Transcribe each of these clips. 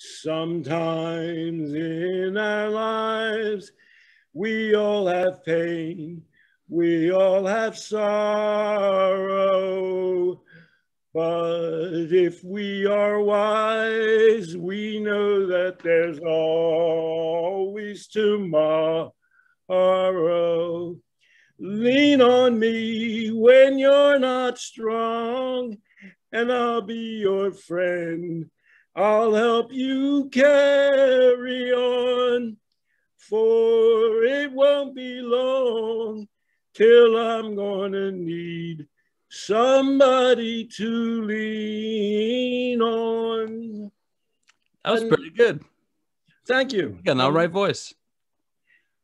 Sometimes in our lives, we all have pain, we all have sorrow. But if we are wise, we know that there's always tomorrow. Lean on me when you're not strong, and I'll be your friend. I'll help you carry on, for it won't be long till I'm gonna need somebody to lean on. That was pretty good. Thank you. You got an all right voice.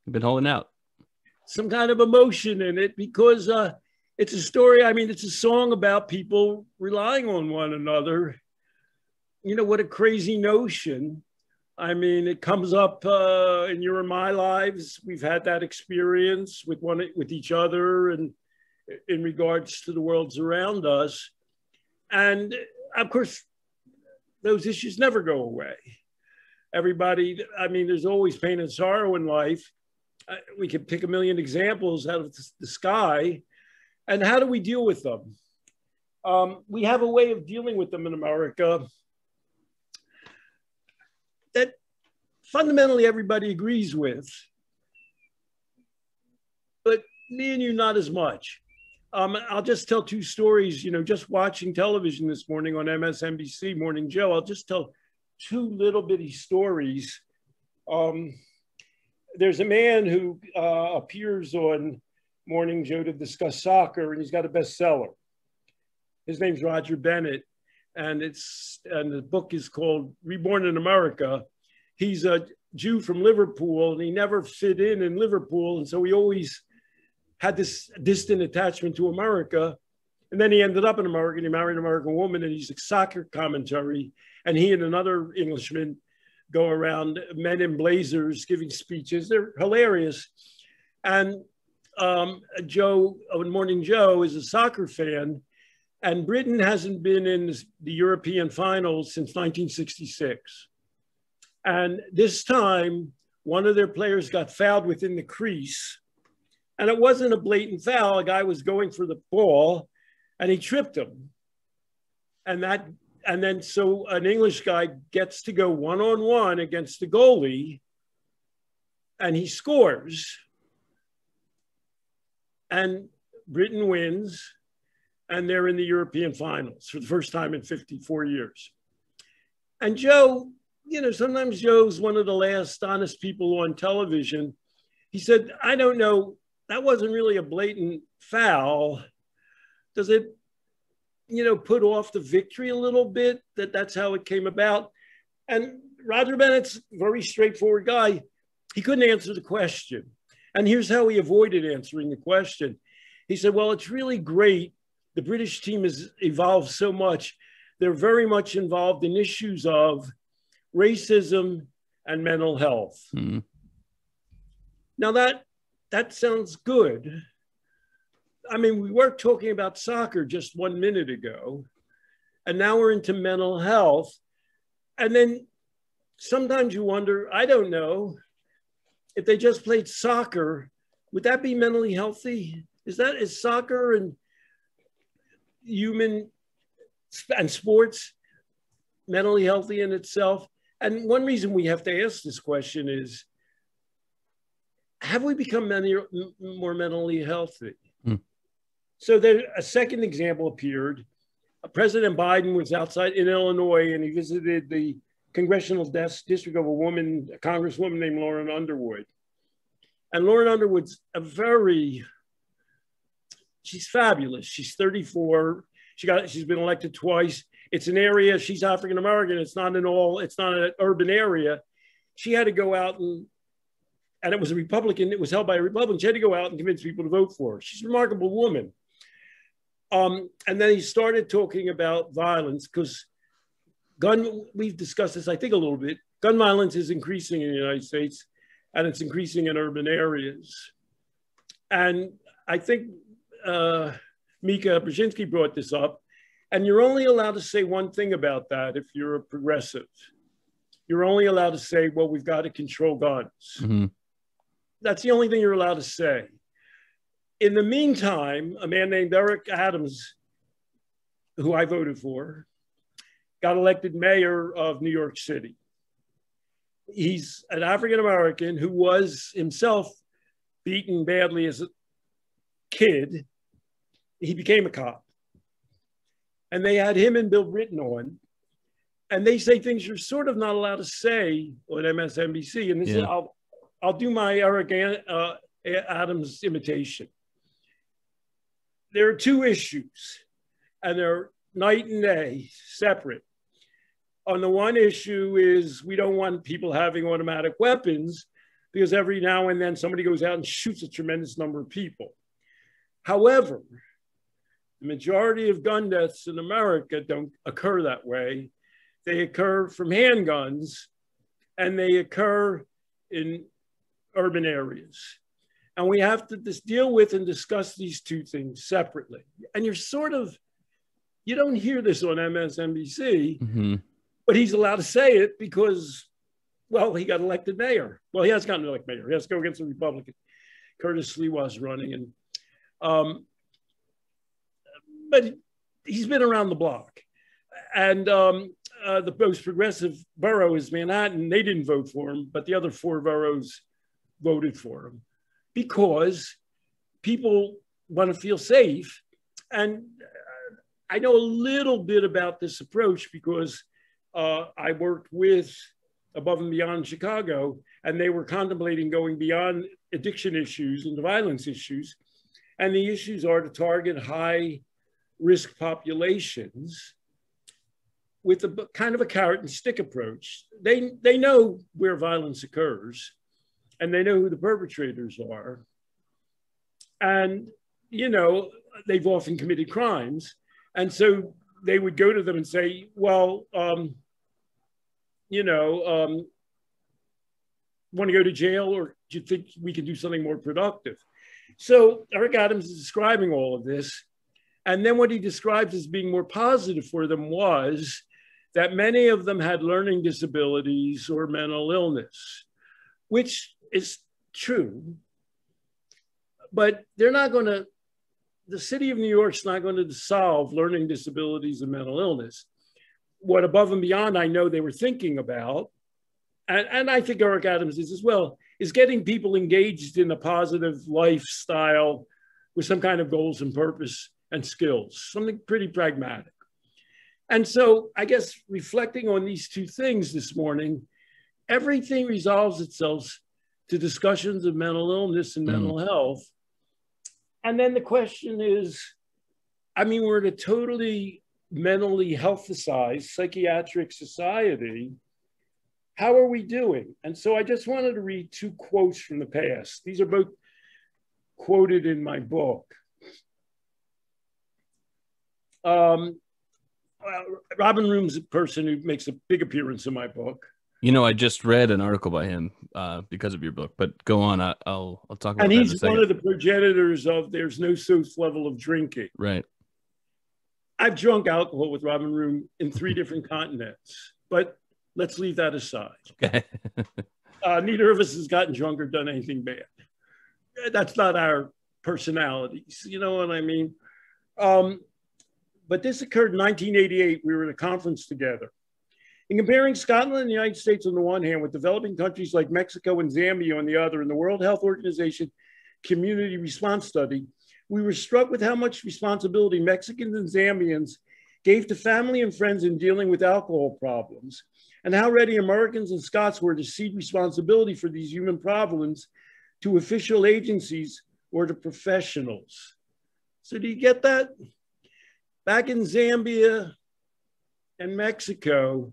You've been holding out. Some kind of emotion in it because it's a story. I mean, it's a song about people relying on one another. You know, what a crazy notion. I mean, it comes up in your and my lives. We've had that experience with each other and in regards to the worlds around us. And of course, those issues never go away. Everybody, I mean, there's always pain and sorrow in life. We could pick a million examples out of the sky. And how do we deal with them? We have a way of dealing with them in America that fundamentally everybody agrees with, but me and you not as much. I'll just tell two stories, you know, just watching television this morning on MSNBC, Morning Joe, I'll just tell two little bitty stories. There's a man who appears on Morning Joe to discuss soccer, and he's got a bestseller. His name's Roger Bennett, and the book is called Reborn in America. He's a Jew from Liverpool, and he never fit in Liverpool, and so he always had this distant attachment to America. And then he ended up in America, and he married an American woman, and he's a soccer commentary. And he and another Englishman go around, men in blazers, giving speeches. They're hilarious. And Morning Joe is a soccer fan, and Britain hasn't been in the European finals since 1966. And this time, one of their players got fouled within the crease. And it wasn't a blatant foul. A guy was going for the ball, and he tripped him. And then so an English guy gets to go one-on-one against the goalie, and he scores. And Britain wins, and they're in the European finals for the first time in 54 years. And Joe, you know, sometimes Joe's one of the last honest people on television. He said, I don't know, that wasn't really a blatant foul. Does it, you know, put off the victory a little bit, that's how it came about? And Roger Bennett's a very straightforward guy. He couldn't answer the question. And here's how he avoided answering the question. He said, well, it's really great. The British team has evolved so much. They're very much involved in issues of racism and mental health. Mm-hmm. Now that sounds good. I mean, we were talking about soccer just 1 minute ago, and now we're into mental health. And then sometimes you wonder, I don't know, if they just played soccer, would that be mentally healthy? Is soccer and human and sports mentally healthy in itself? And one reason we have to ask this question is, have we become more mentally healthy? So there, a second example appeared. President Biden was outside in Illinois, and he visited the congressional district of a congresswoman named Lauren Underwood. And Lauren Underwood's she's fabulous. She's 34. She's been elected twice. It's an area, she's African-American. It's not an urban area. She had to go out and it was a Republican, it was held by a Republican. She had to go out and convince people to vote for her. She's a remarkable woman. And then he started talking about violence because we've discussed this, I think, a little bit. Gun violence is increasing in the United States, and it's increasing in urban areas. And I think Mika Brzezinski brought this up, and you're only allowed to say one thing about that if you're a progressive. you're only allowed to say, well, we've got to control guns. Mm-hmm. That's the only thing you're allowed to say. In the meantime, a man named Eric Adams, who I voted for, got elected mayor of New York City. He's an African-American who was himself beaten badly as a kid. He became a cop. And they had him and Bill Britton on. And they say things you're sort of not allowed to say on MSNBC. And this is, I'll do my Eric Adams imitation. There are two issues, and they're night and day, separate. On the one issue is we don't want people having automatic weapons because every now and then somebody goes out and shoots a tremendous number of people. However, the majority of gun deaths in America don't occur that way. They occur from handguns, and they occur in urban areas. And we have to just deal with and discuss these two things separately. And you're sort of, you don't hear this on MSNBC, Mm-hmm. but he's allowed to say it because, well, he got elected mayor. Well, he has gotten elected mayor. He has to go against a Republican. Curtis Sliwa's running. And but he's been around the block. And the most progressive borough is Manhattan. They didn't vote for him, but the other four boroughs voted for him because people want to feel safe. And I know a little bit about this approach because I worked with Above and Beyond Chicago, and they were contemplating going beyond addiction issues and violence issues. And the issues are to target high risk populations with a kind of a carrot and stick approach. They know where violence occurs, and they know who the perpetrators are. And, you know, they've often committed crimes. And so they would go to them and say, well, you know, want to go to jail, or do you think we can do something more productive? So Eric Adams is describing all of this. And then what he describes as being more positive for them was that many of them had learning disabilities or mental illness, which is true. But they're not going to, the city of New York's not going to solve learning disabilities and mental illness. What Above and Beyond I know they were thinking about, and I think Eric Adams is as well, is getting people engaged in a positive lifestyle with some kind of goals and purpose and skills, something pretty pragmatic. And so I guess reflecting on these two things this morning, everything resolves itself to discussions of mental illness and mental health. And then the question is, I mean, we're in a totally mentally healthicized psychiatric society. How are we doing? And so I just wanted to read two quotes from the past. These are both quoted in my book. Robin Room's a person who makes a big appearance in my book. You know, I just read an article by him because of your book, but go on. I'll talk about and that in a he's second. one of the progenitors of There's No Safe Level of Drinking. Right. I've drunk alcohol with Robin Room in 3 different continents, but let's leave that aside. Okay. Neither of us has gotten drunk or done anything bad. That's not our personalities, you know what I mean? But this occurred in 1988. We were at a conference together. In comparing Scotland and the United States on the one hand with developing countries like Mexico and Zambia on the other in the World Health Organization Community Response Study, we were struck with how much responsibility Mexicans and Zambians gave to family and friends in dealing with alcohol problems, and how ready Americans and Scots were to cede responsibility for these human problems to official agencies or to professionals. So do you get that? Back in Zambia and Mexico,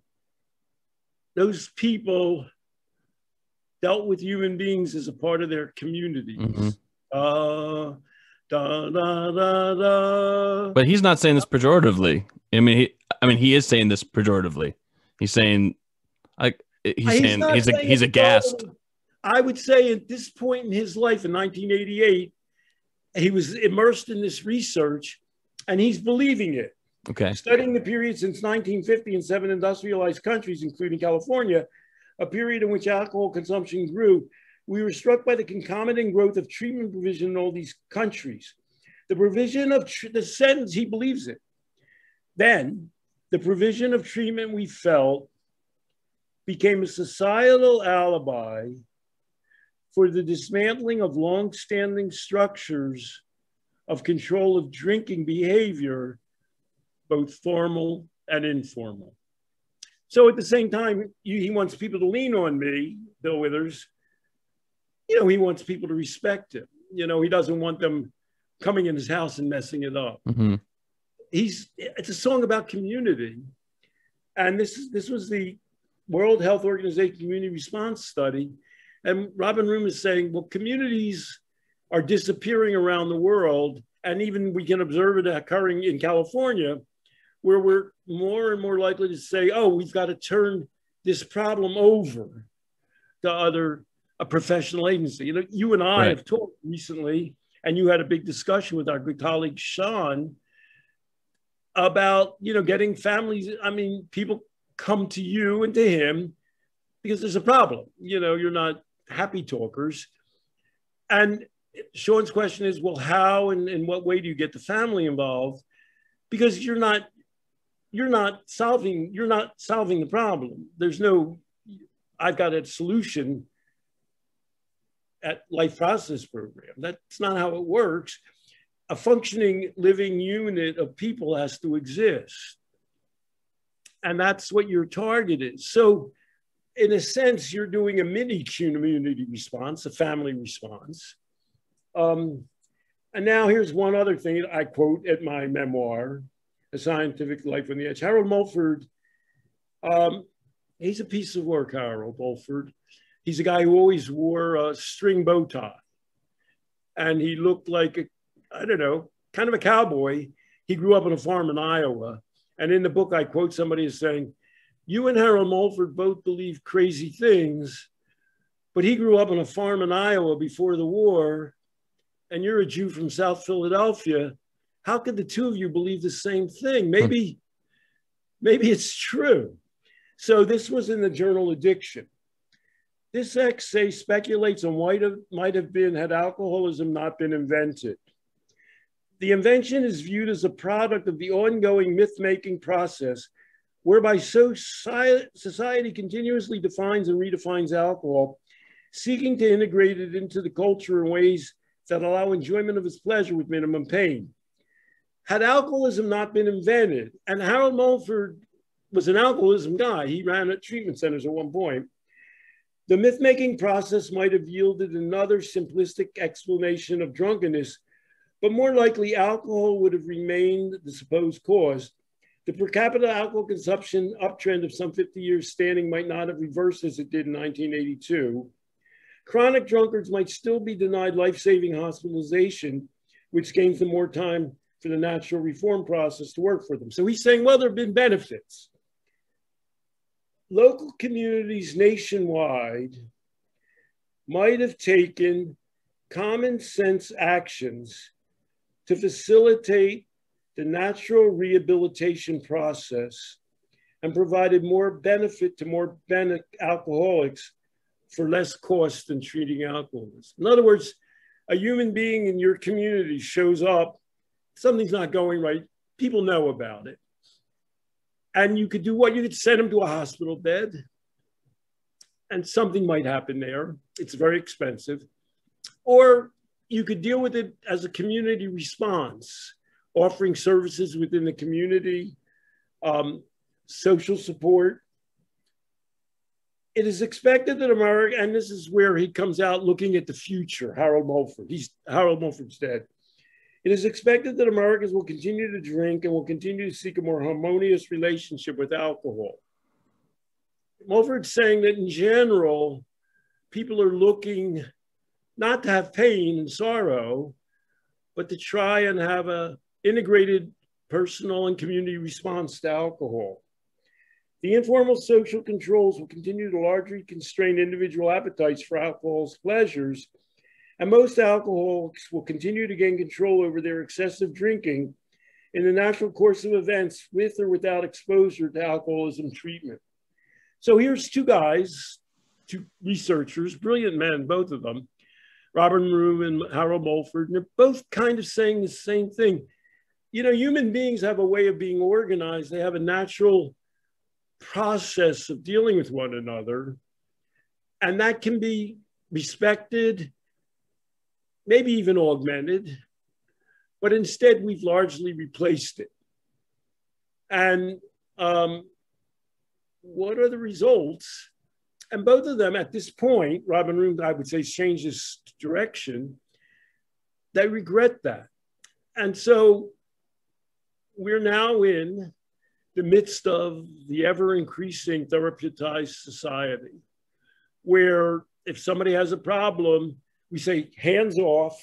those people dealt with human beings as a part of their communities. Mm-hmm. Da, da, da, da. But he's not saying this pejoratively. I mean, he is saying this pejoratively. He's saying, like, he's aghast. I would say at this point in his life in 1988, he was immersed in this research, and he's believing it. Okay. Studying the period since 1950 in 7 industrialized countries, including California, a period in which alcohol consumption grew, we were struck by the concomitant growth of treatment provision in all these countries. The provision of the sentence, he believes it. Then the provision of treatment we felt became a societal alibi for the dismantling of long-standing structures of control of drinking behavior, both formal and informal. So at the same time, he wants people to lean on me, Bill Withers. You know, he wants people to respect him. You know, he doesn't want them coming in his house and messing it up. Mm-hmm. It's a song about community. And this was the World Health Organization Community Response Study. And Robin Room is saying, well, communities are disappearing around the world. And even we can observe it occurring in California, where we're more and more likely to say, oh, we've got to turn this problem over to a professional agency. You know, you and I have talked recently, and you had a big discussion with our good colleague, Sean, about, you know, getting families. I mean, people come to you and to him because there's a problem. You know, you're not happy talkers. And Sean's question is, well, how and in what way do you get the family involved? Because you're not solving the problem. There's no, I've got a solution at life process program. That's not how it works. A functioning living unit of people has to exist. And that's what your target is. So in a sense, you're doing a mini community response, a family response. And now here's one other thing that I quote at my memoir, A Scientific Life on the Edge. Harold Mulford, he's a piece of work, Harold Mulford. He's a guy who always wore a string bow tie. And he looked like I don't know, kind of a cowboy. He grew up on a farm in Iowa. And in the book, I quote somebody as saying, you and Harold Mulford both believe crazy things, but he grew up on a farm in Iowa before the war, and you're a Jew from South Philadelphia. How could the two of you believe the same thing? Maybe it's true. So this was in the journal Addiction. This essay speculates on what might have been had alcoholism not been invented. The invention is viewed as a product of the ongoing myth-making process whereby society continuously defines and redefines alcohol, seeking to integrate it into the culture in ways that allow enjoyment of its pleasure with minimum pain. Had alcoholism not been invented, and Harold Mulford was an alcoholism guy, he ran at treatment centers at one point, the myth-making process might have yielded another simplistic explanation of drunkenness, but more likely alcohol would have remained the supposed cause. The per capita alcohol consumption uptrend of some 50 years standing might not have reversed as it did in 1982. Chronic drunkards might still be denied life-saving hospitalization, which gains them more time for the natural reform process to work for them. So he's saying, well, there have been benefits. Local communities nationwide might have taken common sense actions to facilitate the natural rehabilitation process and provided more benefit to more alcoholics for less cost than treating alcoholics. In other words, a human being in your community shows up, something's not going right, people know about it. And you could do what? You could send them to a hospital bed and something might happen there. It's very expensive. Or you could deal with it as a community response, offering services within the community, social support. It is expected that America, and this is where he comes out looking at the future, Harold Mulford. Harold Mulford's dead. It is expected that Americans will continue to drink and will continue to seek a more harmonious relationship with alcohol. Mulford's saying that in general, people are looking not to have pain and sorrow, but to try and have an integrated personal and community response to alcohol. The informal social controls will continue to largely constrain individual appetites for alcohol's pleasures, and most alcoholics will continue to gain control over their excessive drinking in the natural course of events with or without exposure to alcoholism treatment. So here's two guys, two researchers, brilliant men, both of them, Robert Rue and Harold Mulford, and they're both kind of saying the same thing. You know, human beings have a way of being organized. They have a natural process of dealing with one another, and that can be respected, maybe even augmented, but instead we've largely replaced it. And what are the results? And both of them at this point, Robin Room, I would say, changed his direction. They regret that. And so we're now in the midst of the ever-increasing therapeuticized society, where if somebody has a problem, we say, hands off.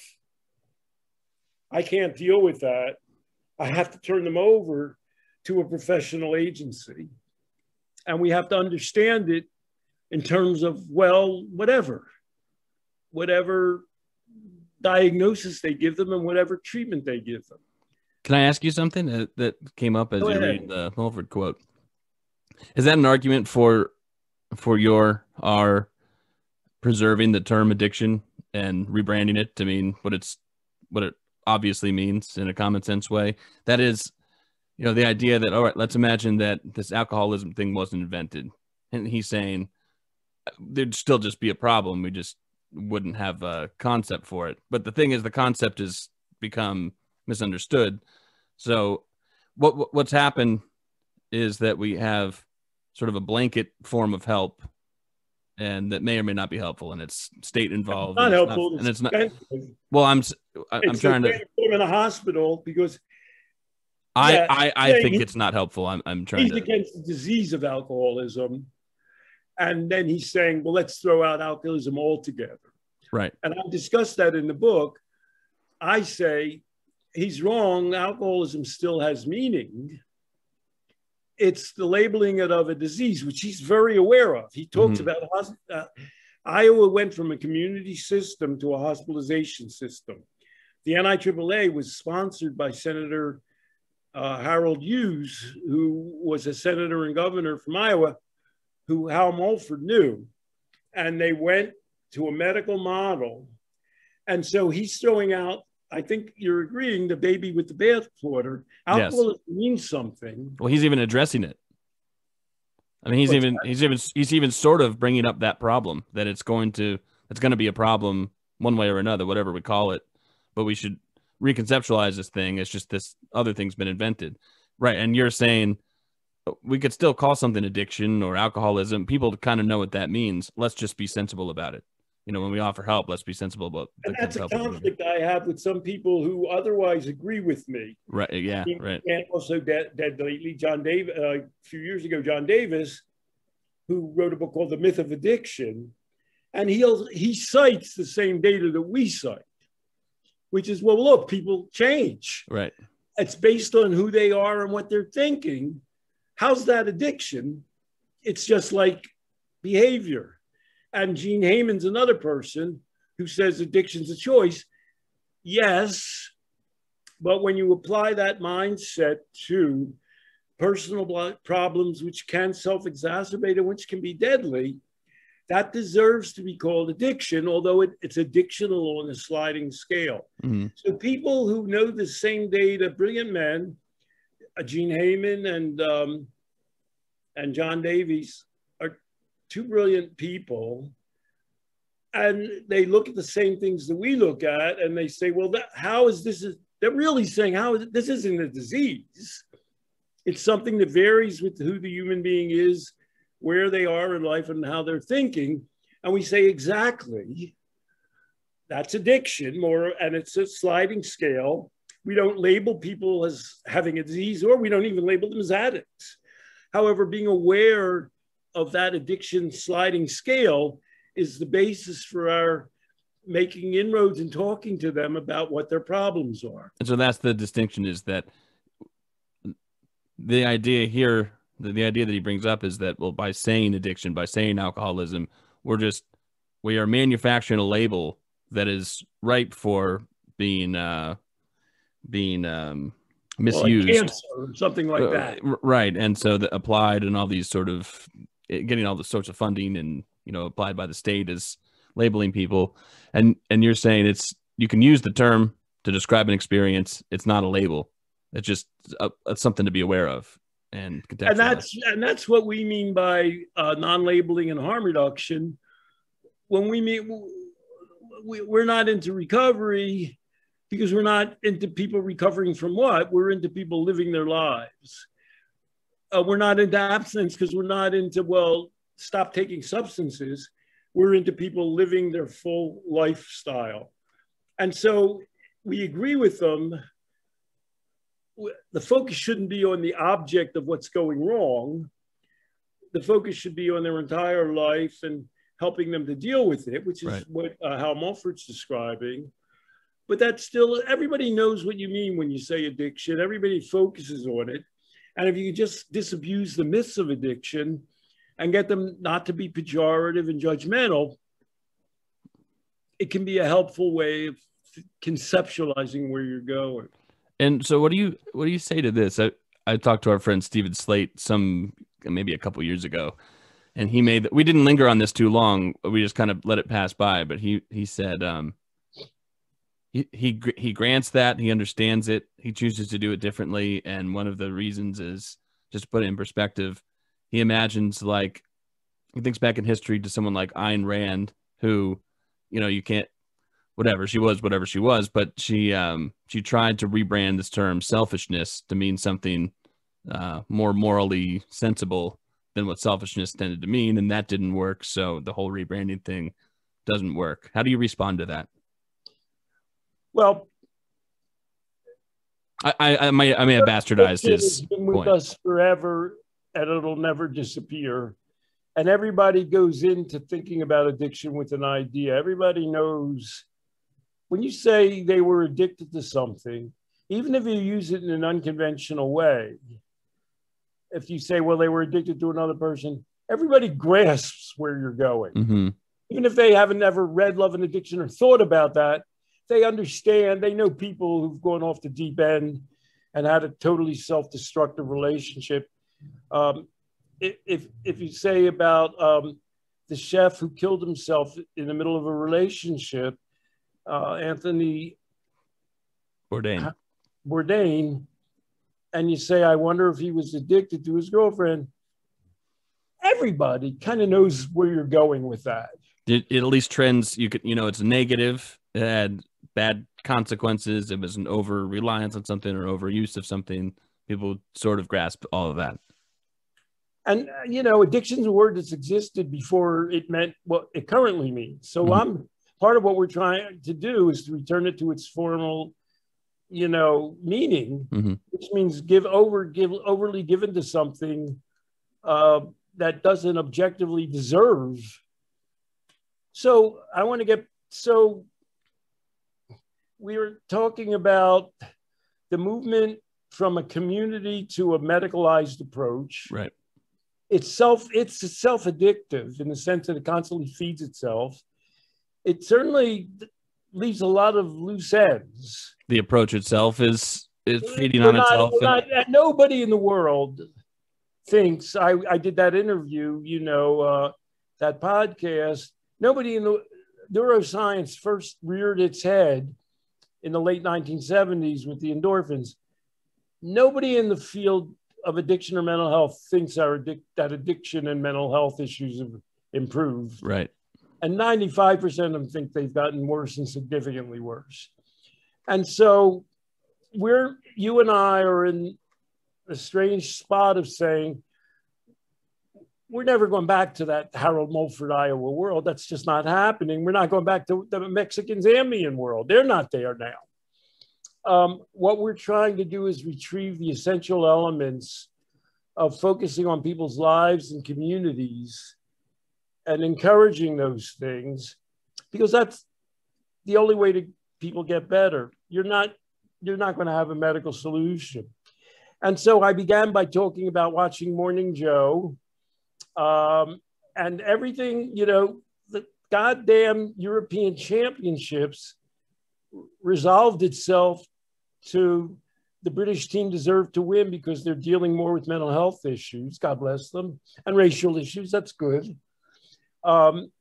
I can't deal with that. I have to turn them over to a professional agency. And we have to understand it in terms of, well, whatever diagnosis they give them and whatever treatment they give them. Can I ask you something that came up as you read the Mulford quote? Is that an argument for our preserving the term addiction and rebranding it to mean what it obviously means in a common sense way? That is, you know, the idea that, all right, let's imagine that this alcoholism thing wasn't invented. And he's saying there'd still just be a problem. We just wouldn't have a concept for it. But the thing is, the concept has become misunderstood. So what's happened is that we have sort of a blanket form of help, and that may or may not be helpful, and it's state involved. Not helpful. And it's not. Well, I'm trying to put him in a hospital because I think it's not helpful. I'm trying. He's against the disease of alcoholism, and then he's saying, well, let's throw out alcoholism altogether. Right. And I discussed that in the book. I say he's wrong. Alcoholism still has meaning. It's the labeling it of a disease, which he's very aware of. He talks about Iowa went from a community system to a hospitalization system. The NIAAA was sponsored by Senator Harold Hughes, who was a senator and governor from Iowa, who Hal Mulford knew. And they went to a medical model. And so he's throwing out, I think you're agreeing, the baby with the bathwater. Alcoholism means something. Well, he's even addressing it. I mean, he's even sort of bringing up that problem, that it's going to be a problem one way or another, whatever we call it. But we should reconceptualize this thing. It's just this other thing's been invented, right? And you're saying we could still call something addiction or alcoholism. People kind of know what that means. Let's just be sensible about it. You know, when we offer help, let's be sensible about it. And that's a conflict I have with some people who otherwise agree with me. Right. Yeah. Right. And also dead lately, John Davis, a few years ago, John Davis, who wrote a book called The Myth of Addiction. And he cites the same data that we cite, which is, well, look, people change. Right. It's based on who they are and what they're thinking. How's that addiction? It's just like behavior. And Gene Heyman's another person who says addiction's a choice. Yes, but when you apply that mindset to personal problems, which can self-exacerbate and which can be deadly, that deserves to be called addiction, although it's addiction along a sliding scale. Mm-hmm. So people who know the same data, brilliant men, Gene Heyman and John Davies, are two brilliant people, and they look at the same things that we look at, and they say, well, how is this? They're really saying, this isn't a disease. It's something that varies with who the human being is, where they are in life, and how they're thinking. And we say, exactly, that's addiction, and it's a sliding scale. We don't label people as having a disease, or we don't even label them as addicts. However, being aware of that addiction sliding scale is the basis for our making inroads and talking to them about what their problems are. And so that's the distinction, is that the idea here, the idea that he brings up is that, well, by saying addiction, by saying alcoholism, we are manufacturing a label that is ripe for being misused, like cancer or something like that. Right. And so that applied and all these sort of getting all the sorts of funding and applied by the state as labeling people. And you're saying you can use the term to describe an experience. It's not a label. It's just something to be aware of and contextualize. And that's what we mean by non-labeling and harm reduction. When we mean, we're not into recovery because we're not into people recovering from what? We're into people living their lives. We're not into abstinence because we're not into, well, stop taking substances. We're into people living their full lifestyle. And so we agree with them. The focus shouldn't be on the object of what's going wrong. The focus should be on their entire life and helping them to deal with it, which is right. What Hal Mulford's describing. But that's still, everybody knows what you mean when you say addiction. Everybody focuses on it. And if you just disabuse the myths of addiction and get them not to be pejorative and judgmental, it can be a helpful way of conceptualizing where you're going. And so what do you say to this? I talked to our friend Stephen Slate maybe a couple years ago, and we didn't linger on this too long. We just kind of let it pass by, but he said he grants that, he understands it, he chooses to do it differently, and one of the reasons is, just to put it in perspective, he imagines, like, he thinks back in history to someone like Ayn Rand, who, you can't, whatever she was, but she tried to rebrand this term selfishness to mean something more morally sensible than what selfishness tended to mean, and that didn't work. So the whole rebranding thing doesn't work. How do you respond to that? Well, I may have bastardized his it's been with point. us forever, and it'll never disappear. And everybody goes into thinking about addiction with an idea. Everybody knows when you say they were addicted to something, even if you use it in an unconventional way, if you say, well, they were addicted to another person, everybody grasps where you're going. Mm-hmm. Even if they haven't ever read Love and Addiction or thought about that, they understand. They know people who've gone off the deep end and had a totally self-destructive relationship. If you say about the chef who killed himself in the middle of a relationship, Anthony Bourdain, and you say, I wonder if he was addicted to his girlfriend, everybody kind of knows where you're going with that. It at least trends, it's negative, it had bad consequences, it was an over-reliance on something or overuse of something. People sort of grasp all of that. And, addiction is a word that's existed before it meant what it currently means. So part of what we're trying to do is to return it to its formal, meaning, which means overly given to something that doesn't objectively deserve. So we were talking about the movement from a community to a medicalized approach. Right. It's self-addictive in the sense that it constantly feeds itself. It certainly leaves a lot of loose ends. The approach itself is feeding on itself. Nobody in the world thinks, I did that interview, that podcast. Nobody in the neuroscience first reared its head in the late 1970s with the endorphins. Nobody in the field of addiction or mental health thinks that addiction and mental health issues have improved. Right. And 95% of them think they've gotten worse and significantly worse. And so you and I are in a strange spot of saying, we're never going back to that Harold Mulford, Iowa world. That's just not happening. We're not going back to the Mexican Zambian world. They're not there now. What we're trying to do is retrieve the essential elements of focusing on people's lives and communities and encouraging those things, because that's the only way to people get better. You're not going to have a medical solution. And so I began by talking about watching Morning Joe, and everything, the goddamn European Championships resolved itself to the British team deserved to win because they're dealing more with mental health issues, God bless them, and racial issues. That's good. And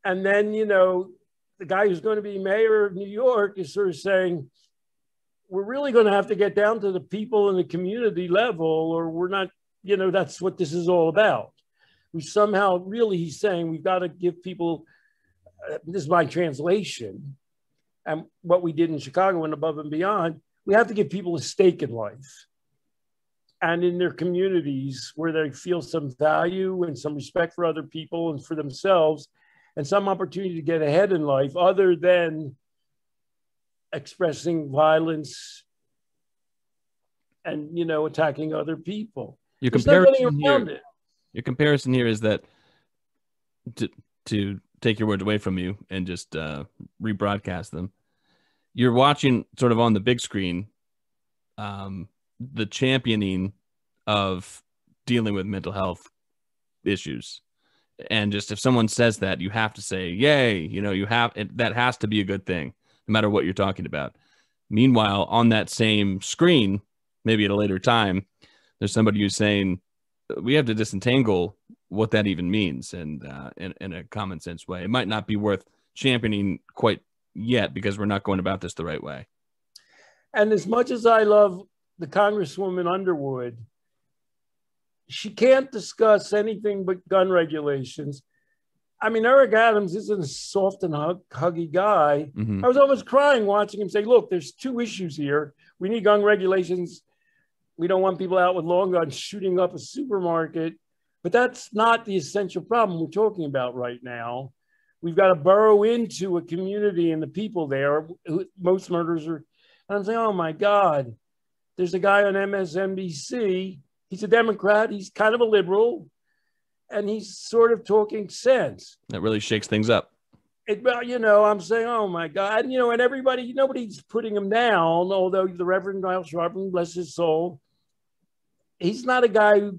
then, you know, the guy who's going to be mayor of New York is sort of saying, we're really going to have to get down to the people in the community level, or we're not, you know, that's what this is all about. We somehow really, he's saying, we've got to give people, this is my translation, and what we did in Chicago and Above and Beyond, we have to give people a stake in life and in their communities where they feel some value and some respect for other people and for themselves and some opportunity to get ahead in life other than expressing violence and, you know, attacking other people. Your There's no getting around it. Your comparison here is that, to take your words away from you and just rebroadcast them, you're watching sort of on the big screen the championing of dealing with mental health issues. And just if someone says that, you have to say, yay, you know, that has to be a good thing, no matter what you're talking about. Meanwhile, on that same screen, maybe at a later time, there's somebody who's saying, we have to disentangle what that even means, and in a common sense way. It might not be worth championing quite yet because we're not going about this the right way. And as much as I love the Congresswoman Underwood, she can't discuss anything but gun regulations. I mean, Eric Adams isn't a soft and huggy guy. Mm-hmm. I was almost crying watching him say, look, there's two issues here. We need gun regulations. We don't want people out with long guns shooting up a supermarket. But that's not the essential problem we're talking about right now. We've got to burrow into a community and the people there. Most murders are, and I'm saying, oh my God, there's a guy on MSNBC. He's a Democrat. He's kind of a liberal. And he's sort of talking sense. That really shakes things up. You know, I'm saying, oh my God. And, you know, and everybody, nobody's putting him down, although the Reverend Niall Sharpton, bless his soul, he's not a guy who,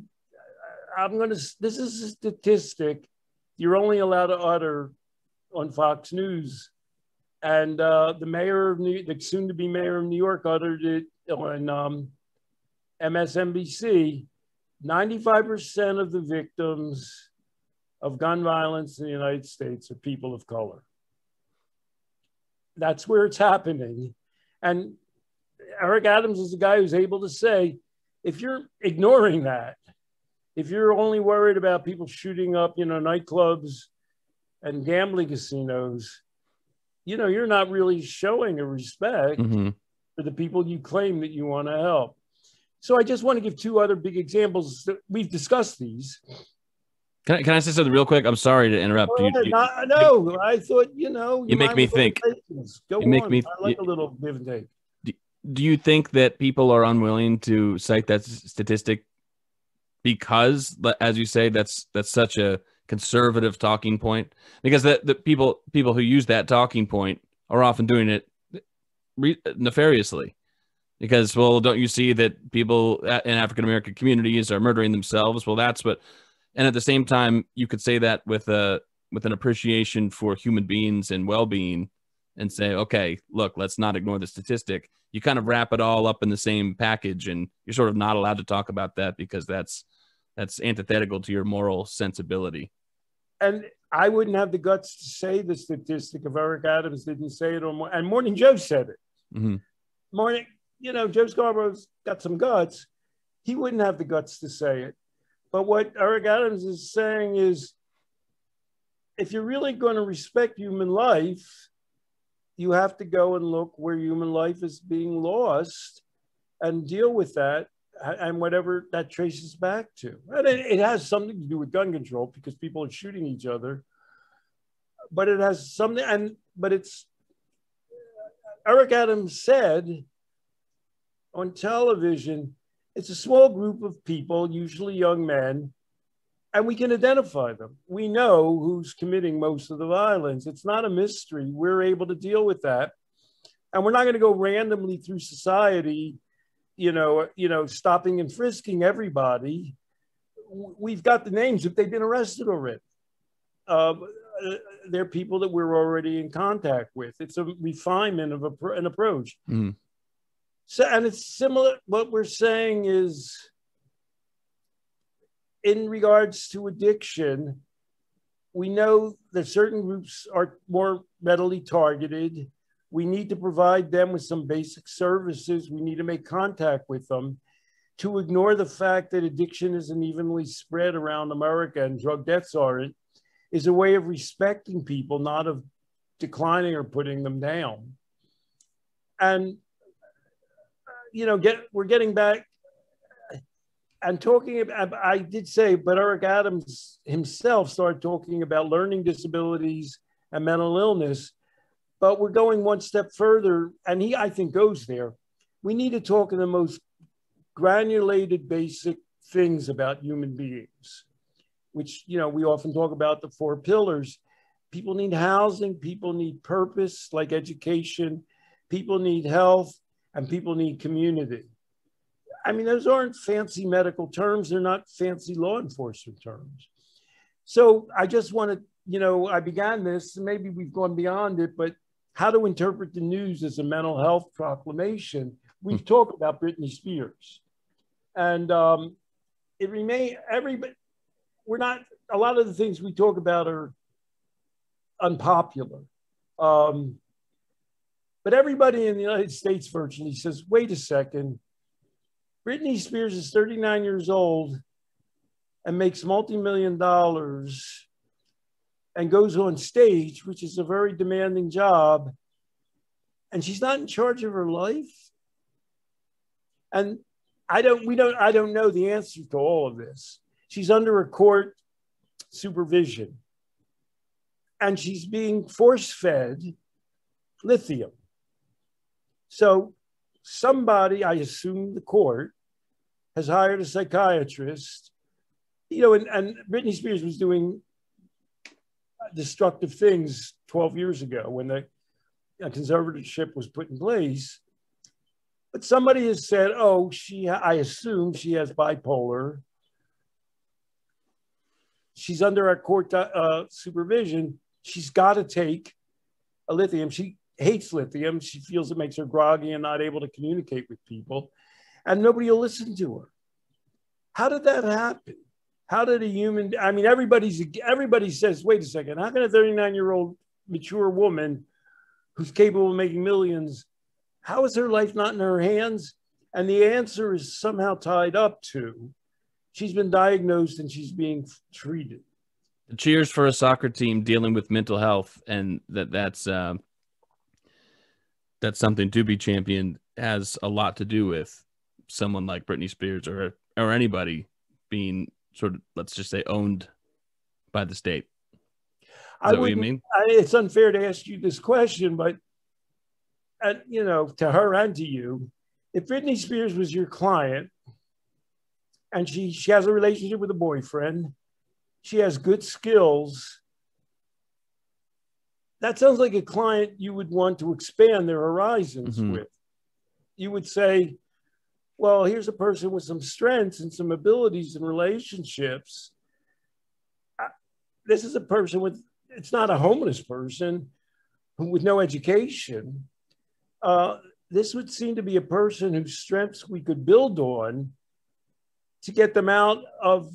this is a statistic you're only allowed to utter on Fox News. And the soon-to-be mayor of New York uttered it on MSNBC. 95% of the victims of gun violence in the United States are people of color. That's where it's happening. And Eric Adams is a guy who's able to say, if you're ignoring that, if you're only worried about people shooting up, you know, nightclubs and gambling casinos, you know, you're not really showing a respect for the people you claim that you want to help. So I just want to give two other big examples. We've discussed these. Can I say something real quick? I'm sorry to interrupt. No, I thought, you know. You make me think. Go on. I like a little give and take. Do you think that people are unwilling to cite that statistic because, as you say, that's such a conservative talking point? Because the people who use that talking point are often doing it nefariously. Because, well, don't you see that people in African-American communities are murdering themselves? Well, that's what, and at the same time, you could say that with an appreciation for human beings and well-being and say, okay, look, let's not ignore the statistic. You kind of wrap it all up in the same package, and you're sort of not allowed to talk about that because that's antithetical to your moral sensibility. And I wouldn't have the guts to say the statistic if Eric Adams didn't say it, and Morning Joe said it. Mm-hmm. Morning. You know, Joe Scarborough's got some guts. He wouldn't have the guts to say it. But what Eric Adams is saying is, if you're really going to respect human life, you have to go and look where human life is being lost and deal with that and whatever that traces back to. And it has something to do with gun control because people are shooting each other. But it has something, but it's, Eric Adams said, on television, it's a small group of people, usually young men, and we can identify them. We know who's committing most of the violence. It's not a mystery. We're able to deal with that. And we're not going to go randomly through society, you know, stopping and frisking everybody. We've got the names if they've been arrested already. They're people that we're already in contact with. It's a refinement of an approach. Mm. So, and it's similar. What we're saying is, in regards to addiction, We know that certain groups are more readily targeted. We need to provide them with some basic services. We need to make contact with them. To ignore the fact that addiction isn't evenly spread around America and drug deaths aren't is a way of respecting people, not of declining or putting them down. And, we're getting back and talking about, I did say, but Eric Adams himself started talking about learning disabilities and mental illness, but we're going one step further, and he, I think, goes there. We need to talk in the most granulated, basic things about human beings, which, we often talk about the 4 pillars. People need housing, people need purpose, like education, people need health, and people need community. I mean, those aren't fancy medical terms. They're not fancy law enforcement terms. So I just want to, I began this, maybe we've gone beyond it, but how to interpret the news as a mental health proclamation. We've talked about Britney Spears. And it remains, we're not, a lot of the things we talk about are unpopular. But everybody in the United States virtually says, wait a second, Britney Spears is 39 years old and makes multi-million dollars and goes on stage, which is a very demanding job, and she's not in charge of her life. And I don't know the answer to all of this. She's under a court supervision, and she's being force-fed lithium. So somebody, I assume the court, has hired a psychiatrist, and Britney Spears was doing destructive things 12 years ago when the conservatorship was put in place. But somebody has said, oh, I assume she has bipolar. She's under our court supervision. She's got to take a lithium. She hates lithium. She feels it makes her groggy and not able to communicate with people. And nobody will listen to her. How did that happen? How did everybody says, wait a second, how can a 39-year-old mature woman who's capable of making millions, how is her life not in her hands? And the answer is somehow tied up to, she's been diagnosed and she's being treated. Cheers for a soccer team dealing with mental health, and that's something to be championed, has a lot to do with someone like Britney Spears or anybody being sort of, let's just say, owned by the state. Is that what you mean? It's unfair to ask you this question, but to her and to you, if Britney Spears was your client and she has a relationship with a boyfriend, she has good skills, that sounds like a client you would want to expand their horizons with. You would say, well, here's a person with some strengths and some abilities and relationships. This is a person it's not a homeless person with no education. This would seem to be a person whose strengths we could build on to get them out of,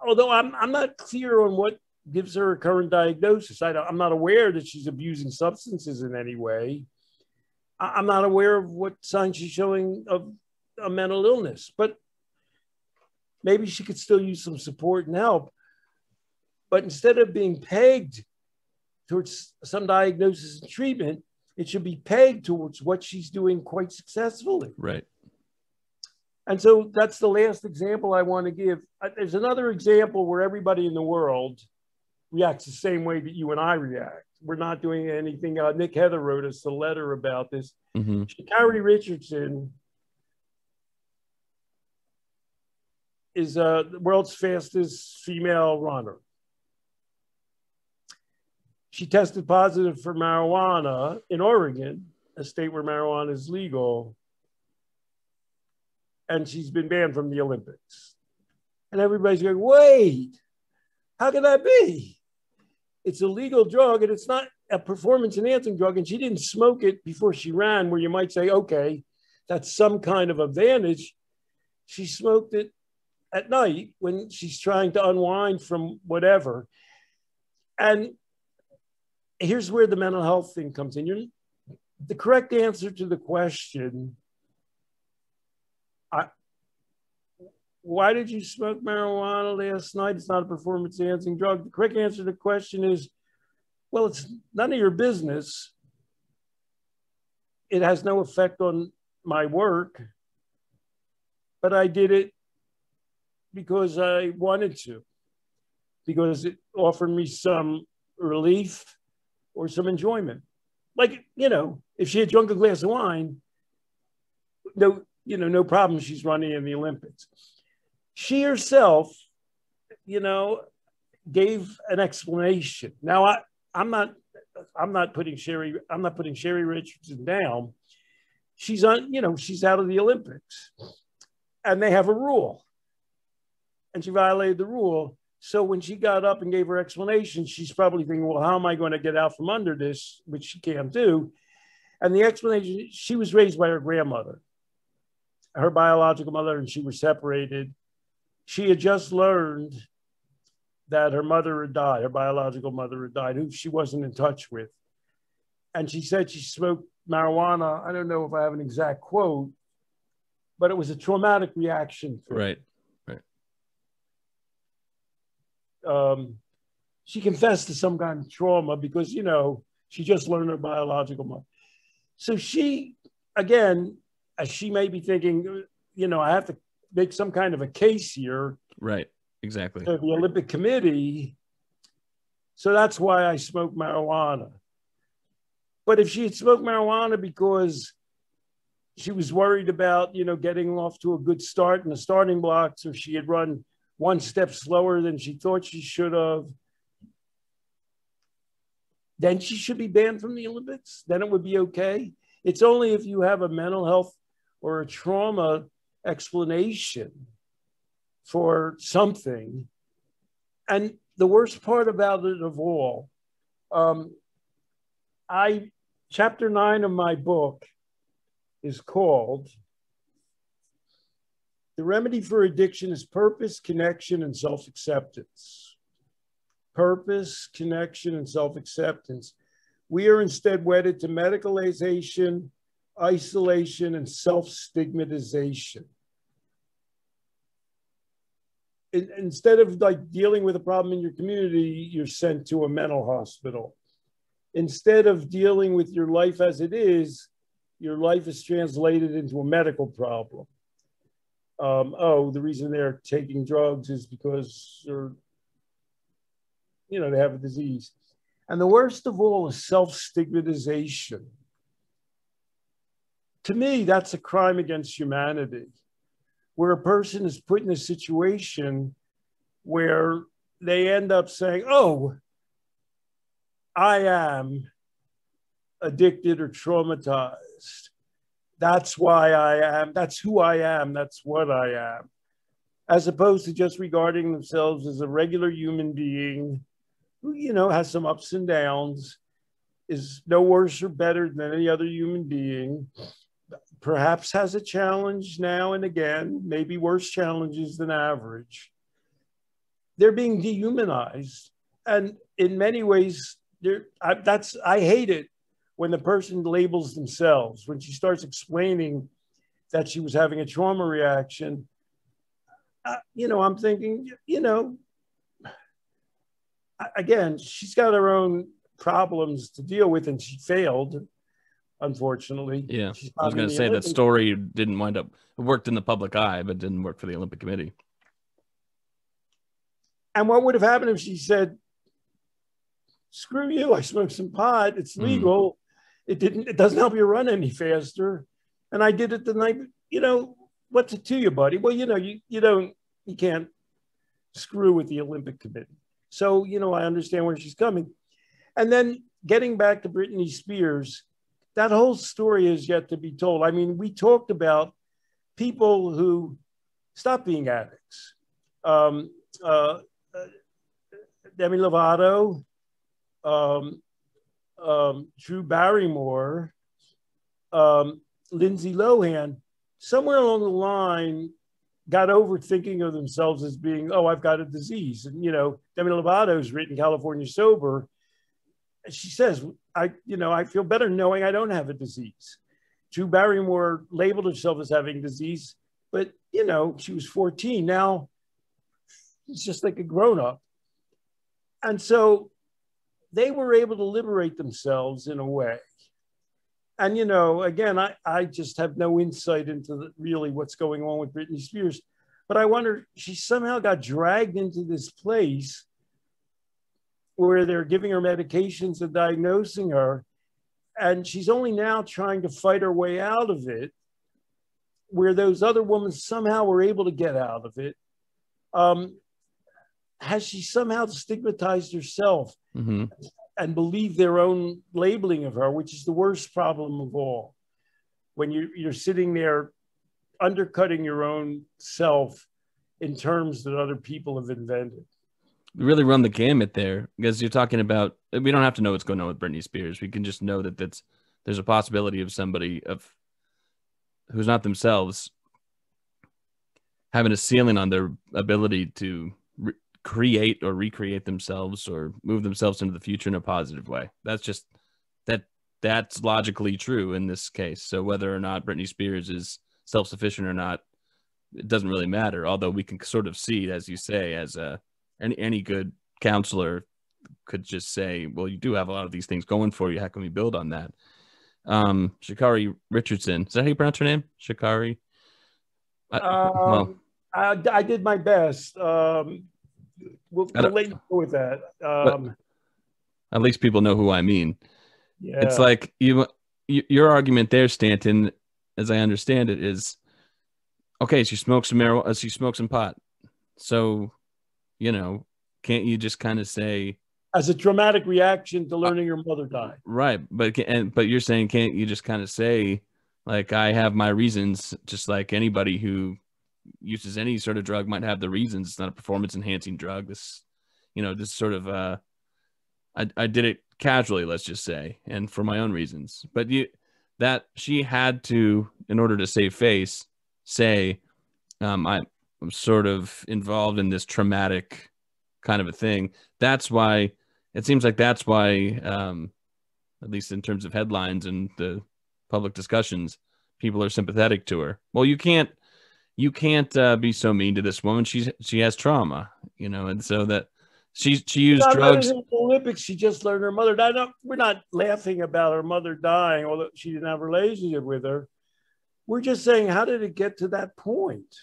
although I'm not clear on what gives her a current diagnosis. I'm not aware that she's abusing substances in any way. I'm not aware of what signs she's showing of a mental illness, but maybe she could still use some support and help. But instead of being pegged towards some diagnosis and treatment, it should be pegged towards what she's doing quite successfully. Right. And so that's the last example I want to give. There's another example where everybody in the world reacts the same way that you and I react. We're not doing anything. Nick Heather wrote us a letter about this. Sha'Carri Richardson is the world's fastest female runner. She tested positive for marijuana in Oregon, a state where marijuana is legal, and she's been banned from the Olympics. And everybody's going, wait, how can that be? It's a legal drug and it's not a performance enhancing drug, and she didn't smoke it before she ran, where you might say, okay, that's some kind of advantage. She smoked it at night when she's trying to unwind from whatever. And here's where the mental health thing comes in. The correct answer to the question, why did you smoke marijuana last night? It's not a performance enhancing drug. The correct answer to the question is, well, it's none of your business. It has no effect on my work, but I did it because I wanted to, because it offered me some relief or some enjoyment. Like, you know, if she had drunk a glass of wine, no problem. She's running in the Olympics. She herself, gave an explanation. Now, I'm not putting Sha'Carri Richardson down. She's she's out of the Olympics, and they have a rule, and she violated the rule. So when she got up and gave her explanation, she's probably thinking, well, how am I going to get out from under this, which she can't do? And the explanation, she was raised by her grandmother, her biological mother, and she was separated. She had just learned that her mother had died, her biological mother had died, who she wasn't in touch with. And she said she smoked marijuana. I don't know if I have an exact quote, but it was a traumatic reaction for her. Right. She confessed to some kind of trauma because, she just learned her biological mother. So she, again, as she may be thinking, I have to make some kind of a case here. Right, exactly. To the Olympic Committee. So that's why I smoked marijuana. But if she had smoked marijuana because she was worried about, getting off to a good start in the starting blocks, or she had run one step slower than she thought she should have, then she should be banned from the Olympics. Then it would be okay. It's only if you have a mental health or a trauma explanation for something. And the worst part about it of all, chapter 9 of my book is called The Remedy for Addiction is Purpose, Connection, and Self-Acceptance. Purpose, connection, and self-acceptance. We are instead wedded to medicalization, isolation, and self-stigmatization. Instead of dealing with a problem in your community, you're sent to a mental hospital. Instead of dealing with your life as it is, your life is translated into a medical problem. The reason they're taking drugs is because they have a disease. And the worst of all is self-stigmatization. To me, that's a crime against humanity, where a person is put in a situation where they end up saying, oh, I am addicted or traumatized. That's why I am. That's who I am. That's what I am. As opposed to just regarding themselves as a regular human being who, has some ups and downs, is no worse or better than any other human being, perhaps has a challenge now and again, maybe worse challenges than average. They're being dehumanized. And in many ways, I hate it when the person labels themselves, when she starts explaining that she was having a trauma reaction. I'm thinking, again, she's got her own problems to deal with, and she failed, unfortunately. Yeah, I was going to say that story didn't wind up, it worked in the public eye, but didn't work for the Olympic Committee. And what would have happened if she said, screw you, I smoked some pot, it's legal. It doesn't help you run any faster. And I did it the night, what's it to you, buddy? Well, you can't screw with the Olympic Committee. So, I understand where she's coming. And then getting back to Britney Spears, that whole story is yet to be told. I mean, we talked about people who stop being addicts. Demi Lovato, Drew Barrymore, Lindsay Lohan. Somewhere along the line, got over thinking of themselves as being, oh, I've got a disease. And, Demi Lovato's written California Sober. She says, I feel better knowing I don't have a disease. Drew Barrymore labeled herself as having disease, but, she was 14. Now she's just like a grown-up. And so they were able to liberate themselves in a way. And, again, I just have no insight into really what's going on with Britney Spears. But I wonder, she somehow got dragged into this place where they're giving her medications and diagnosing her. And she's only now trying to fight her way out of it, where those other women somehow were able to get out of it. Has she somehow stigmatized herself? Mm-hmm. And believe their own labeling of her, which is the worst problem of all. When you're sitting there undercutting your own self in terms that other people have invented. We really run the gamut there, because you're talking about, we don't have to know what's going on with Britney Spears. We can just know that there's a possibility of somebody who's not themselves having a ceiling on their ability to create or recreate themselves or move themselves into the future in a positive way. That's just that's logically true in this case. So whether or not Britney Spears is self-sufficient or not, it doesn't really matter. Although we can sort of see, as you say, as any good counselor could just say, well, you do have a lot of these things going for you. How can we build on that? Sha'Carri Richardson, is that how you pronounce her name? Sha'Carri? I did my best. We'll let you go with that. At least people know who I mean. Yeah. It's like your argument there, Stanton, as I understand it, is okay. She smokes some marijuana. She smokes some pot. So, can't you just kind of say, as a traumatic reaction to learning your mother died? Right, but you're saying, can't you just kind of say, like, I have my reasons, just like anybody who uses any sort of drug might have the reasons. It's not a performance enhancing drug. This sort of I did it casually, let's just say, and for my own reasons. But that she had to, in order to save face, say, I'm sort of involved in this traumatic kind of a thing. That's why it seems like at least in terms of headlines and the public discussions, people are sympathetic to her. Well, you can't be so mean to this woman. She has trauma, and so that she used drugs. In the Olympics, she just learned her mother died. We're not laughing about her mother dying, although she didn't have a relationship with her. We're just saying, how did it get to that point?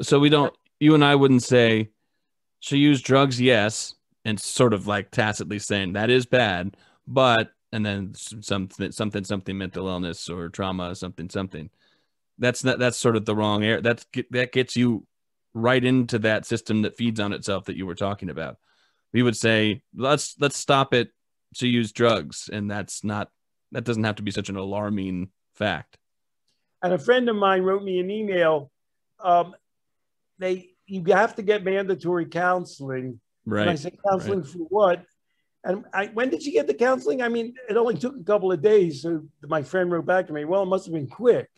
So we don't. You and I wouldn't say she used drugs, yes, and sort of like tacitly saying that is bad, but and then something mental illness or trauma, something. That's sort of the wrong air. That gets you right into that system that feeds on itself that you were talking about. We would say, let's stop it. She used drugs, and that doesn't have to be such an alarming fact. And a friend of mine wrote me an email. You have to get mandatory counseling. Right. And I said, counseling for what? And when did you get the counseling? I mean, it only took a couple of days. So my friend wrote back to me, well, it must have been quick.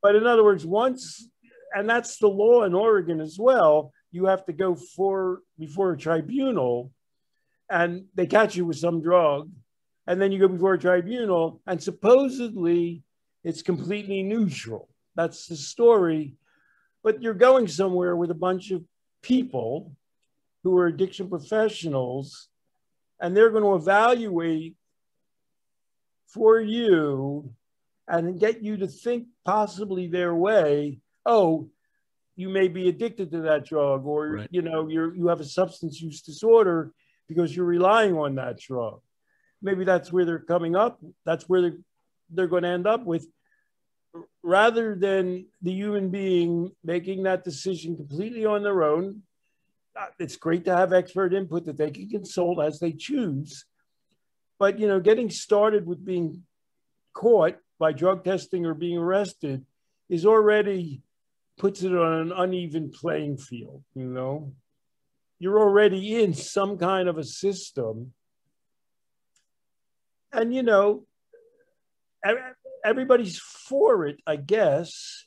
But in other words, and that's the law in Oregon as well, you have to go before a tribunal, and they catch you with some drug, and then you go before a tribunal, and supposedly it's completely neutral. That's the story. But you're going somewhere with a bunch of people who are addiction professionals, and they're going to evaluate for you and get you to think possibly their way. Oh, you may be addicted to that drug, or right. You have a substance use disorder because you're relying on that drug. Maybe that's where they're coming up. That's where they're going to end up with, rather than the human being making that decision completely on their own. It's great to have expert input that they can consult as they choose. But, getting started with being caught by drug testing or being arrested is already puts it on an uneven playing field. You're already in some kind of a system, and everybody's for it, I guess.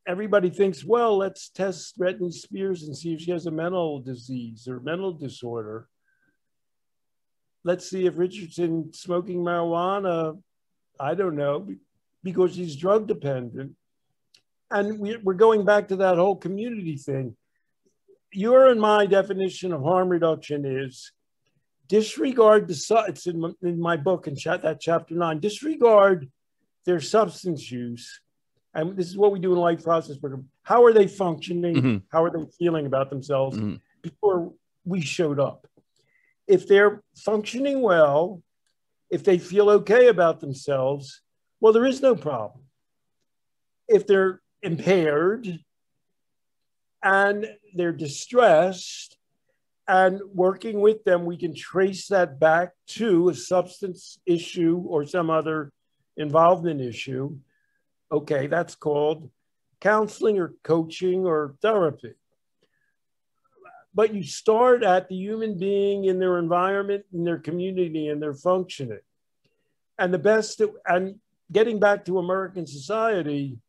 everybody thinks, well, let's test Britney Spears and see if she has a mental disease or mental disorder. Let's see if Richardson smoking marijuana, I don't know, because she's drug dependent. And we're going back to that whole community thing. Your and my definition of harm reduction is disregard it's in my book in that chapter 9, disregard their substance use. And this is what we do in life process program. How are they functioning? Mm-hmm. How are they feeling about themselves before we showed up? If they're functioning well, if they feel okay about themselves, well, there is no problem. If they're impaired and they're distressed, and working with them, we can trace that back to a substance issue or some other involvement issue. Okay, that's called counseling or coaching or therapy. But you start at the human being in their environment, in their community, and their functioning. And and getting back to American society,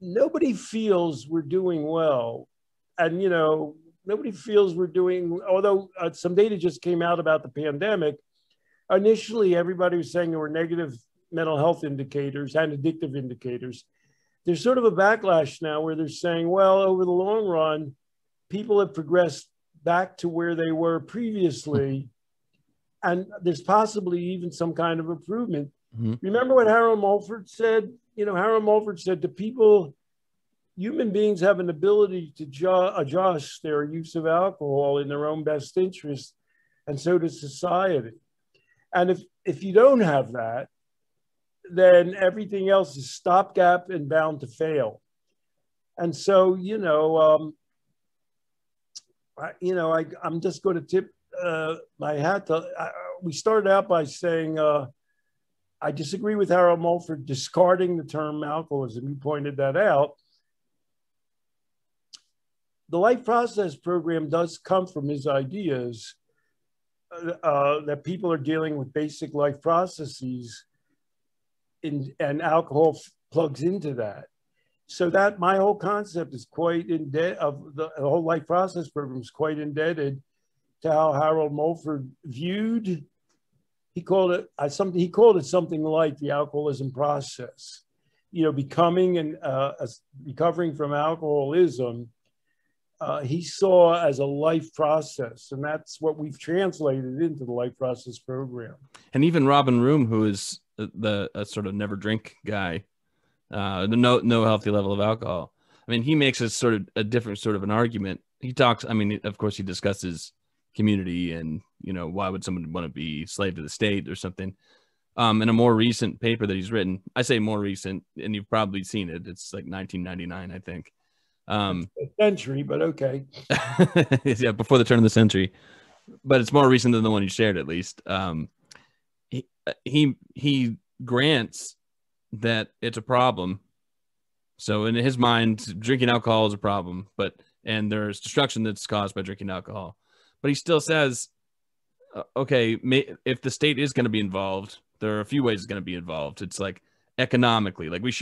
nobody feels we're doing well. And, nobody feels we're doing, although some data just came out about the pandemic. Initially, everybody was saying there were negative mental health indicators and addictive indicators. There's sort of a backlash now where they're saying, well, over the long run, people have progressed back to where they were previously. And there's possibly even some kind of improvement. Mm-hmm. Remember what Harold Mulford said? Harold Mulford said to people, human beings have an ability to adjust their use of alcohol in their own best interest, and so does society. And if you don't have that, then everything else is stopgap and bound to fail. And so, I'm just going to tip my hat to. We started out by saying I disagree with Harold Mulford discarding the term alcoholism. You pointed that out. The life process program does come from his ideas that people are dealing with basic life processes, and alcohol plugs into that. So that my whole concept is quite indebted, of the whole life process program is quite indebted to how Harold Mulford viewed. He called it something like the alcoholism process. Becoming and recovering from alcoholism. He saw as a life process, and that's what we've translated into the life process program. And even Robin Room, who is the sort of never drink guy, no healthy level of alcohol. I mean, he makes a different sort of an argument. He talks, of course, he discusses community and, why would someone want to be slave to the state or something. In a more recent paper that he's written, I say more recent, and you've probably seen it. It's like 1999, I think. A century, but okay. Yeah, before the turn of the century, but it's more recent than the one you shared, at least. He grants that it's a problem. So in his mind, drinking alcohol is a problem, and there's destruction that's caused by drinking alcohol. But he still says, okay, if the state is going to be involved, there are a few ways it's going to be involved. It's like economically, like we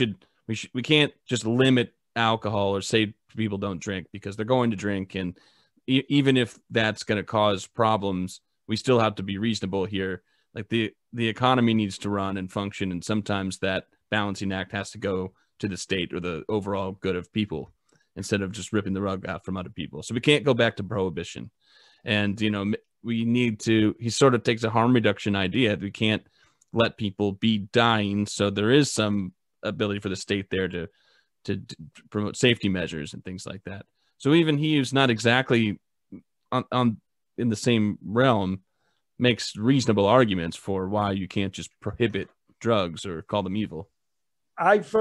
can't just limit alcohol or say people don't drink because they're going to drink. And even if that's going to cause problems, we still have to be reasonable here. Like the economy needs to run and function. And sometimes that balancing act has to go to the state or the overall good of people instead of just ripping the rug out from other people. So we can't go back to prohibition. And, we need to, he sort of takes a harm reduction idea. We can't let people be dying. So there is some ability for the state there to promote safety measures and things like that. So even he who's not exactly on in the same realm makes reasonable arguments for why you can't just prohibit drugs or call them evil. I've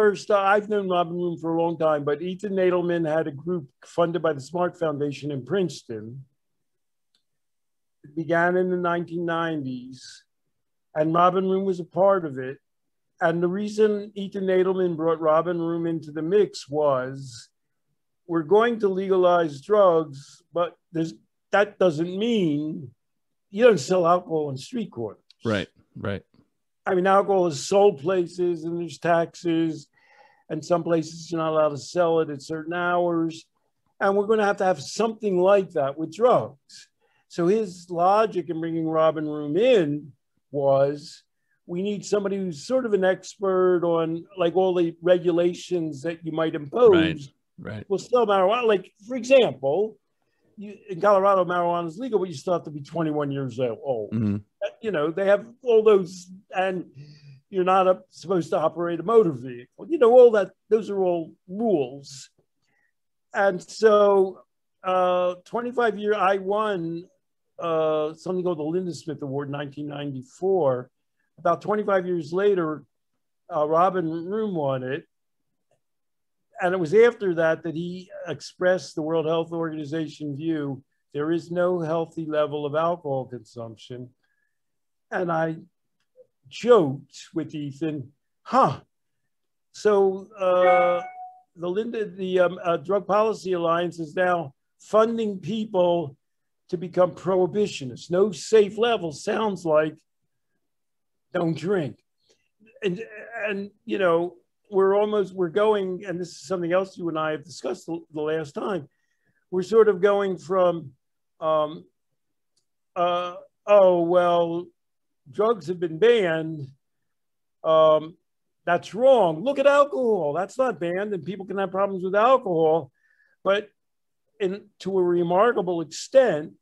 known Robin Room for a long time, but Ethan Nadelman had a group funded by the Smart Foundation in Princeton. It began in the 1990s, and Robin Room was a part of it. And the reason Ethan Nadelman brought Robin Room into the mix was, we're going to legalize drugs, but that doesn't mean you don't sell alcohol on street corners. Right, right. I mean, alcohol is sold places and there's taxes, and some places you're not allowed to sell it at certain hours. And we're going to have something like that with drugs. So his logic in bringing Robin Room in was, we need somebody who's sort of an expert on like all the regulations that you might impose. Right. Well, still marijuana. Like, for example, in Colorado, marijuana is legal, but you still have to be 21 years old. Mm-hmm. You know, they have all those, and you're not supposed to operate a motor vehicle. You know, all that, those are all rules. And so 25 years, I won something called the Linda Smith Award in 1994. About 25 years later, Robin Room won it. And it was after that that he expressed the World Health Organization view, there is no healthy level of alcohol consumption. And I joked with Ethan, so the Drug Policy Alliance is now funding people to become prohibitionists. No safe level sounds like don't drink. And you know, we're going, and this is something else you and I have discussed the last time, we're sort of going from, oh, well, drugs have been banned. That's wrong. Look at alcohol. That's not banned, and people can have problems with alcohol. But to a remarkable extent,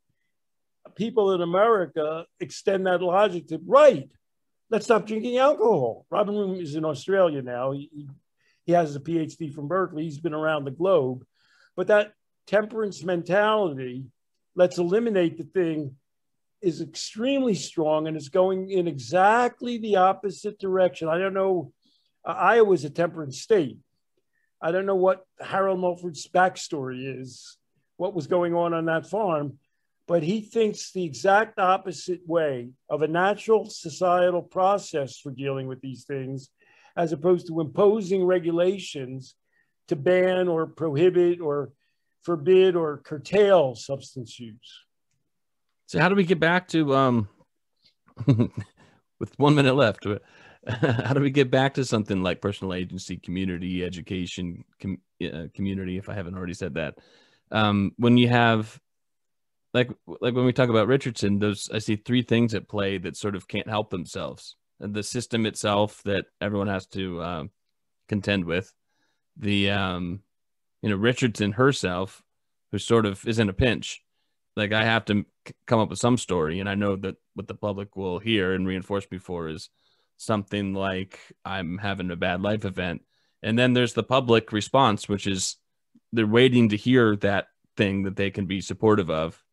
people in America extend that logic to, right, let's stop drinking alcohol. Robin Room is in Australia now. He has a PhD from Berkeley. He's been around the globe. But that temperance mentality, let's eliminate the thing, is extremely strong, and it's going in exactly the opposite direction. I don't know, Iowa's a temperance state. I don't know what Harold Mulford's backstory is, what was going on that farm, but he thinks the exact opposite way of a natural societal process for dealing with these things, as opposed to imposing regulations to ban or prohibit or forbid or curtail substance use. So how do we get back to, with 1 minute left, how do we get back to something like personal agency, community, education, community, if I haven't already said that? When you have, like when we talk about Richardson, I see three things at play that sort of can't help themselves. And the system itself that everyone has to contend with. Richardson herself, who sort of is in a pinch. Like, I have to come up with some story, and I know that what the public will hear and reinforce me for is something like I'm having a bad life event. And then there's the public response, which is they're waiting to hear that thing that they can be supportive of,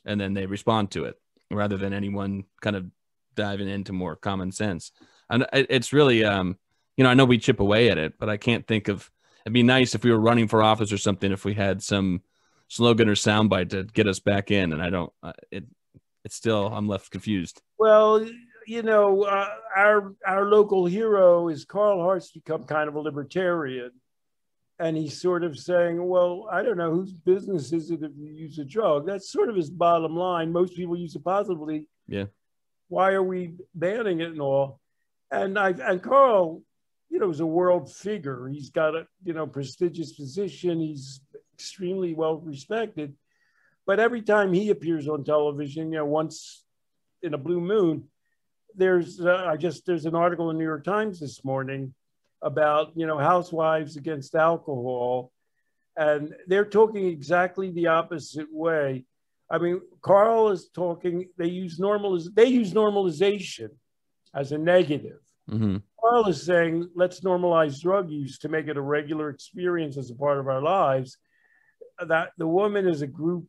and then they respond to it rather than anyone kind of diving into more common sense. And it's really, I know we chip away at it, but I can't think of, it'd be nice if we were running for office or something, if we had some slogan or soundbite to get us back in. And I don't, it's still, I'm left confused. Well, our local hero is Carl Hart's become kind of a libertarian. And he's sort of saying, well, I don't know, whose business is it if you use a drug? That's sort of his bottom line. Most people use it positively. Yeah. Why are we banning it and all? And Carl, is a world figure. He's got a, prestigious position. He's extremely well respected. But every time he appears on television, once in a blue moon, there's an article in the New York Times this morning about, housewives against alcohol. And they're talking exactly the opposite way. I mean, Carl is talking, they use normalization as a negative. Mm-hmm. Carl is saying, let's normalize drug use to make it a regular experience as a part of our lives. That the woman is a group.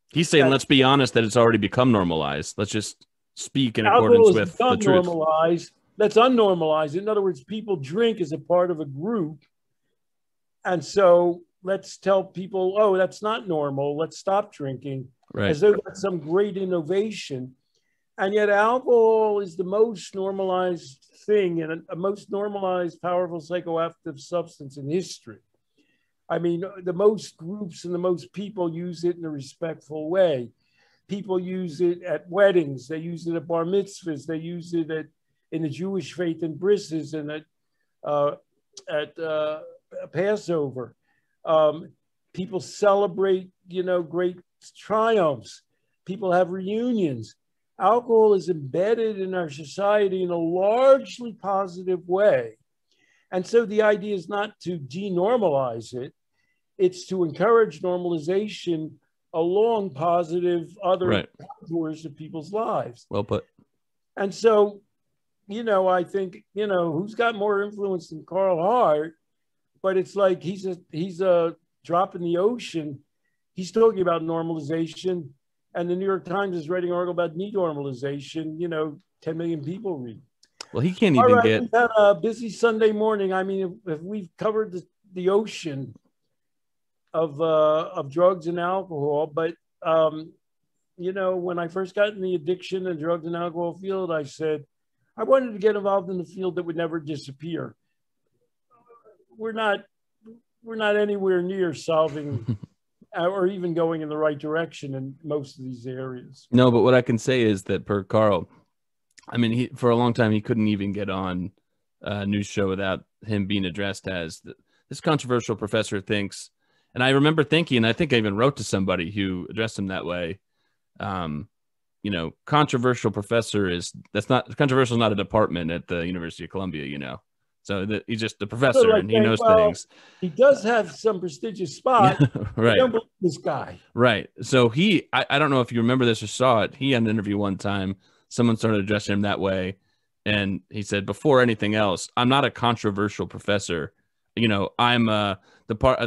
He's saying, let's be honest, that it's already become normalized. Let's just speak in accordance with the truth. Normalized. Let's unnormalize it. In other words, people drink as a part of a group. And so let's tell people, oh, that's not normal. Let's stop drinking. Right. As though that's some great innovation. And yet alcohol is the most normalized thing and a most normalized, powerful psychoactive substance in history. I mean, the most groups and the most people use it in a respectful way. People use it at weddings. They use it at bar mitzvahs. They use it in the Jewish faith in brisses and at Passover. People celebrate, great triumphs. People have reunions. Alcohol is embedded in our society in a largely positive way. And so the idea is not to denormalize it, it's to encourage normalization along positive other contours of people's lives. Well put. And so, I think, who's got more influence than Carl Hart? But it's like he's a drop in the ocean. He's talking about normalization, and the New York Times is writing an article about denormalization. 10 million people read. Well, he can't even get. We've had a busy Sunday morning. I mean, if we've covered the ocean of drugs and alcohol, but when I first got in the addiction and drugs and alcohol field, I said I wanted to get involved in the field that would never disappear. We're not anywhere near solving or even going in the right direction in most of these areas. No, but what I can say is that per Carl, I mean, for a long time, he couldn't even get on a news show without him being addressed as this controversial professor thinks. And I remember thinking, and I think I even wrote to somebody who addressed him that way. Controversial professor controversial is not a department at the University of Columbia, So he's just the professor and he knows things. He does have some prestigious spot. Right. I don't believe this guy. Right. So I don't know if you remember this or saw it. He had an interview one time. Someone started addressing him that way. And he said, before anything else, I'm not a controversial professor. I'm a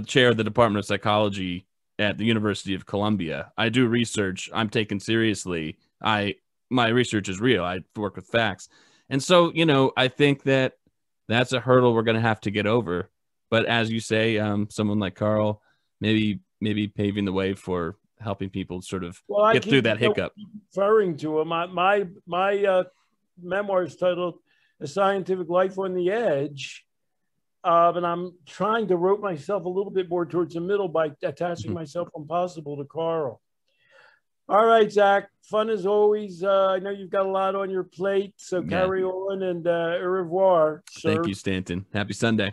chair of the Department of Psychology at the University of Columbia. I do research. I'm taken seriously. My research is real. I work with facts. And so, I think that's a hurdle we're going to have to get over. But as you say, someone like Carl, maybe paving the way for helping people sort of get through that hiccup. Referring to him, my memoir is titled "A Scientific Life on the Edge," and I'm trying to rope myself a little bit more towards the middle by attaching myself when possible to Carl. All right, Zach, fun as always. I know you've got a lot on your plate, so carry on and au revoir, sir. Thank you, Stanton. Happy Sunday.